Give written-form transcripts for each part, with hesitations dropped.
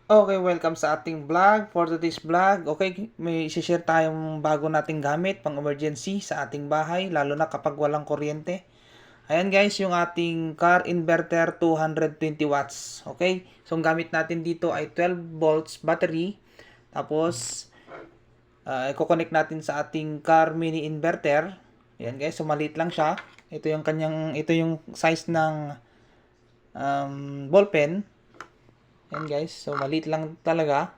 Okay, welcome sa ating vlog. For today's vlog, okay, may i-share tayong bago nating gamit pang emergency sa ating bahay, lalo na kapag walang kuryente. Ayan guys, yung ating car inverter 220 watts. Okay, so ang gamit natin dito ay 12 volts battery. Tapos, i-connect natin sa ating car mini inverter. Ayan guys, so maliit lang siya. Ito yung size ng ballpen. Ayan guys, so maliit lang talaga.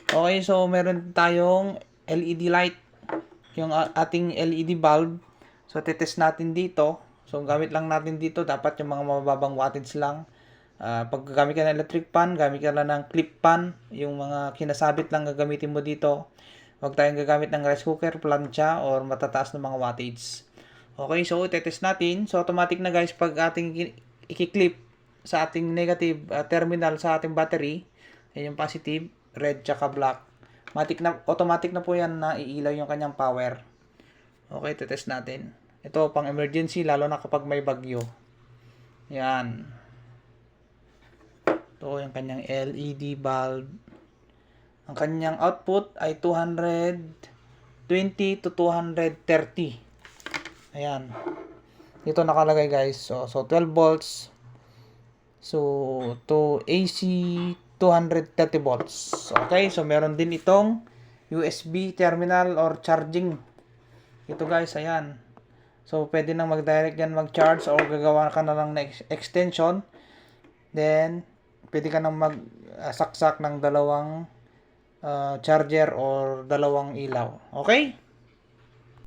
Okay, so meron tayong LED light, yung ating LED bulb. So tetest natin dito. So gamit lang natin dito, dapat yung mga mababang wattage lang. Pag gamit ka ng electric fan, gamit ka lang ng clip fan. Yung mga kinasabit lang gagamitin mo dito. Huwag tayong gagamit ng rice cooker, plancha, or matataas na mga wattage. Okay, so tetest natin. So automatic na guys, pag ating i-clip sa ating negative terminal sa ating battery, yan yung positive, red tsaka black. Automatic na po yan na iilaw yung kanyang power. Okay, tetest natin. Ito pang emergency, lalo na kapag may bagyo. Yan. Ito yung kanyang LED bulb. Ang kanyang output ay 220 to 230. Ayan. Dito nakalagay guys. So 12 volts. So to AC 230 volts. Okay, so meron din itong USB terminal or charging. Ito guys, ayan. So pwede nang mag-direct yan mag-charge or gagawa ka na lang na extension. Then pwede ka nang mag-saksak ng dalawang charger or dalawang ilaw. Okay?